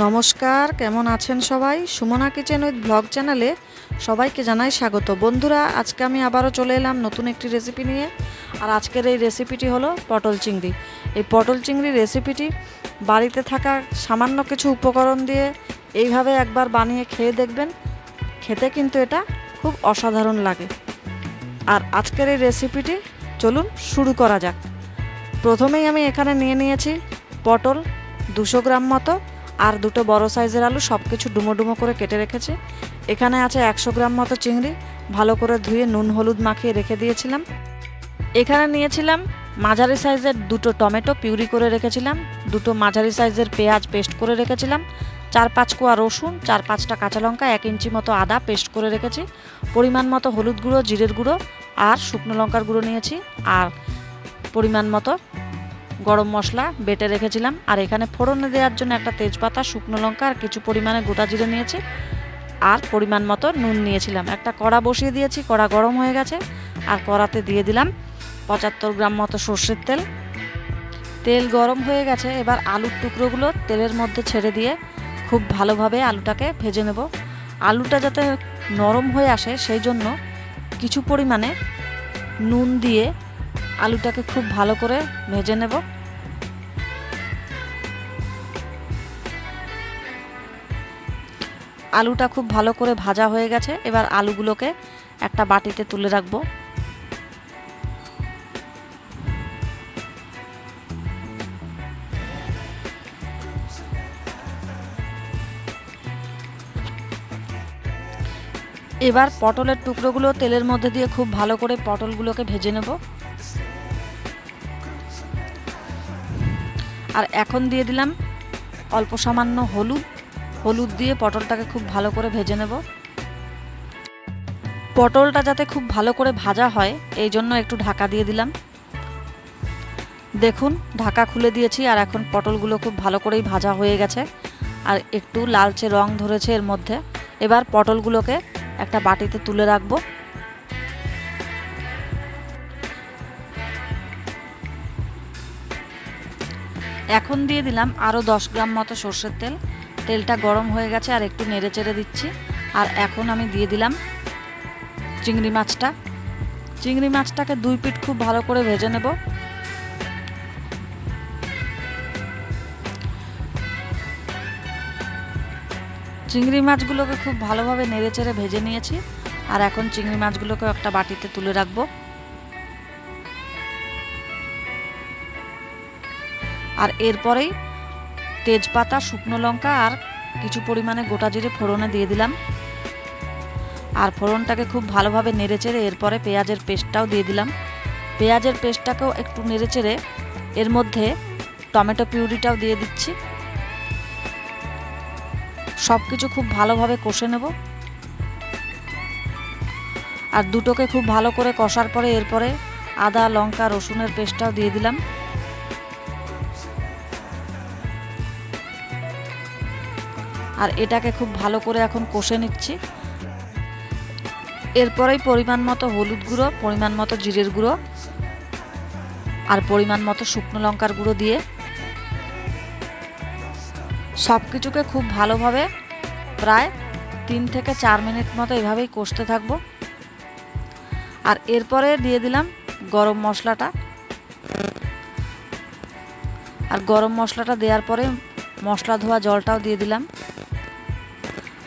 নমস্কার, কেমন আছেন সবাই? সুমনা কিচেন উইথ ব্লগ চ্যানেলে সবাইকে জানাই স্বাগত। বন্ধুরা, আজকে আমি আবারও চলে এলাম নতুন একটি রেসিপি নিয়ে। আর আজকের এই রেসিপিটি হলো পটল চিংড়ি। এই পটল চিংড়ি রেসিপিটি বাড়িতে থাকা সামান্য কিছু উপকরণ দিয়ে এইভাবে একবার বানিয়ে খেয়ে দেখবেন। খেতে কিন্তু এটা খুব অসাধারণ লাগে। আর আজকের এই রেসিপিটি চলুন শুরু করা যাক। প্রথমেই আমি এখানে নিয়ে নিয়েছি পটল 200 গ্রাম মতো, আর দুটো বড় সাইজের আলু, সব কিছু ডুমো ডুমো করে কেটে রেখেছি। এখানে আছে 100 গ্রাম মতো চিংড়ি, ভালো করে ধুয়ে নুন হলুদ মাখিয়ে রেখে দিয়েছিলাম। এখানে নিয়েছিলাম মাঝারি সাইজের দুটো টমেটো পিউরি করে রেখেছিলাম, দুটো মাঝারি সাইজের পেঁয়াজ পেস্ট করে রেখেছিলাম, 4-5 কোয়া রসুন, 4-5টা কাঁচা লঙ্কা, 1 ইঞ্চি মতো আদা পেস্ট করে রেখেছি, পরিমাণ মতো হলুদ গুঁড়ো, জিরের গুঁড়ো আর শুকনো লঙ্কার গুঁড়ো নিয়েছি, আর পরিমাণ মতো গরম মশলা বেটে রেখেছিলাম। আর এখানে ফোড়নে দেওয়ার জন্য একটা তেজপাতা, শুকনো লঙ্কা আর কিছু পরিমাণে গোটা জিরে নিয়েছি, আর পরিমাণ মতো নুন নিয়েছিলাম। একটা কড়া বসিয়ে দিয়েছি, কড়া গরম হয়ে গেছে, আর কড়াতে দিয়ে দিলাম 75 গ্রাম মতো সর্ষের তেল। তেল গরম হয়ে গেছে, এবার আলুর টুকরোগুলো তেলের মধ্যে ছেড়ে দিয়ে খুব ভালোভাবে আলুটাকে ভেজে নেব। আলুটা যাতে নরম হয়ে আসে সেই জন্য কিছু পরিমাণে নুন দিয়ে আলুটাকে খুব ভালো করে ভেজে নেব। আলুটা খুব ভালো করে ভাজা হয়ে গেছে, এবার আলুগুলোকে একটা বাটিতে তুলে রাখবো। এবার পটলের টুকরোগুলো তেলের মধ্যে দিয়ে খুব ভালো করে পটলগুলোকে ভেজে নেব। আর এখন দিয়ে দিলাম অল্প সামান্য হলুদ দিয়ে পটলটাকে খুব ভালো করে ভেজে নেব। পটলটা যাতে খুব ভালো করে ভাজা হয় এই জন্য একটু ঢাকা দিয়ে দিলাম। দেখুন, ঢাকা খুলে দিয়েছি, আর এখন পটলগুলো খুব ভালো করেই ভাজা হয়ে গেছে, আর একটু লালচে রং ধরেছে এর মধ্যে। এবার পটলগুলোকে একটা বাটিতে তুলে রাখবো। এখন দিয়ে দিলাম আরও 10 গ্রাম মতো সর্ষের তেল। তেলটা গরম হয়ে গেছে, আর একটু নেড়ে চেড়ে দিচ্ছি। আর এখন আমি দিয়ে দিলাম চিংড়ি মাছটা। চিংড়ি মাছটাকে 2 পিঠ খুব ভালো করে ভেজে নেব। চিংড়ি মাছগুলোকে খুব ভালোভাবে নেড়ে চেড়ে ভেজে নিয়েছি, আর এখন চিংড়ি মাছগুলোকে একটা বাটিতে তুলে রাখবো। আর এরপরেই তেজপাতা, শুকনো লঙ্কা আর কিছু পরিমাণে গোটা জিরে ফোড়নে দিয়ে দিলাম। আর ফোড়নটাকে খুব ভালোভাবে নেড়েচেড়ে এরপরে পেঁয়াজের পেস্টটাও দিয়ে দিলাম। পেঁয়াজের পেস্টটাকেও একটু নেড়েচেড়ে এর মধ্যে টমেটো পিউরিটাও দিয়ে দিচ্ছি। সব কিছু খুব ভালোভাবে কষে নেব। আর দুটোকে খুব ভালো করে কষার পরে এরপরে আদা, লঙ্কা, রসুনের পেস্টটাও দিয়ে দিলাম। আর এটাকে খুব ভালো করে এখন কষে নিচ্ছি। এরপরেই পরিমাণ মতো হলুদ গুঁড়ো, পরিমাণ মতো জিরের গুঁড়ো আর পরিমাণ মতো শুকনো লঙ্কার গুঁড়ো দিয়ে সব কিছুকে খুব ভালোভাবে প্রায় 3 থেকে 4 মিনিট মতো এভাবেই কষতে থাকবো। আর এরপরে দিয়ে দিলাম গরম মশলাটা। আর গরম মশলাটা দেওয়ার পরে মশলা ধোয়া জলটাও দিয়ে দিলাম।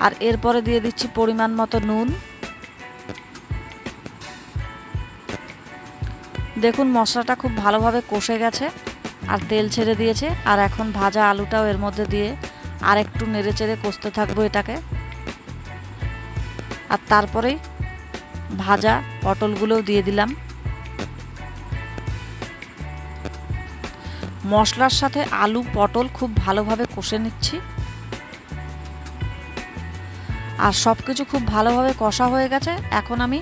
আর এরপরে দিয়ে দিচ্ছি পরিমাণ মতো নুন। দেখুন, মশলাটা খুব ভালোভাবে কষে গেছে আর তেল ছেড়ে দিয়েছে। আর এখন ভাজা আলুটাও এর মধ্যে দিয়ে আর একটু নেড়ে চেড়ে কষতে থাকবো এটাকে। আর তারপরেই ভাজা পটলগুলোও দিয়ে দিলাম। মশলার সাথে আলু পটল খুব ভালোভাবে কষে নিচ্ছি। আর সব কিছু খুব ভালোভাবে কষা হয়ে গেছে। এখন আমি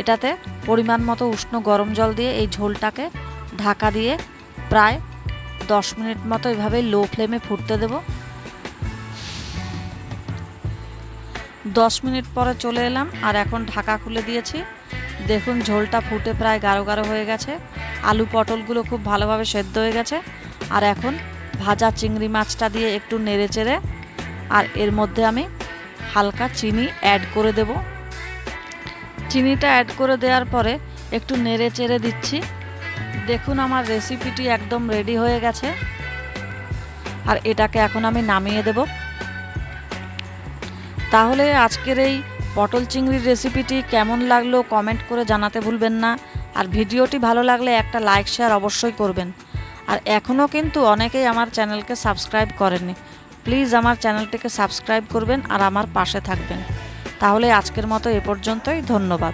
এটাতে পরিমাণ মতো উষ্ণ গরম জল দিয়ে এই ঝোলটাকে ঢাকা দিয়ে প্রায় 10 মিনিট মতো এভাবে লো ফ্লেমে ফুটতে দেব। 10 মিনিট পরে চলে এলাম, আর এখন ঢাকা খুলে দিয়েছি। দেখুন, ঝোলটা ফুটে প্রায় গাঢ় গাঢ় হয়ে গেছে। আলু পটলগুলো খুব ভালোভাবে সেদ্ধ হয়ে গেছে। আর এখন ভাজা চিংড়ি মাছটা দিয়ে একটু নেড়ে চেড়ে আর এর মধ্যে আমি হালকা চিনি অ্যাড করে দেব। চিনিটা অ্যাড করে দেওয়ার পরে একটু নেড়ে চেড়ে দিচ্ছি। দেখুন আমার রেসিপিটি একদম রেডি হয়ে গেছে। আর এটাকে এখন আমি নামিয়ে দেব। তাহলে আজকের এই পটল চিংড়ির রেসিপিটি কেমন লাগলো কমেন্ট করে জানাতে ভুলবেন না। আর ভিডিওটি ভালো লাগলে একটা লাইক শেয়ার অবশ্যই করবেন। আর এখনও কিন্তু অনেকেই আমার চ্যানেলকে সাবস্ক্রাইব করেননি, প্লিজ আমার চ্যানেলটিকে সাবস্ক্রাইব করবেন আর আমার পাশে থাকবেন। তাহলে আজকের মতো এ পর্যন্তই, ধন্যবাদ।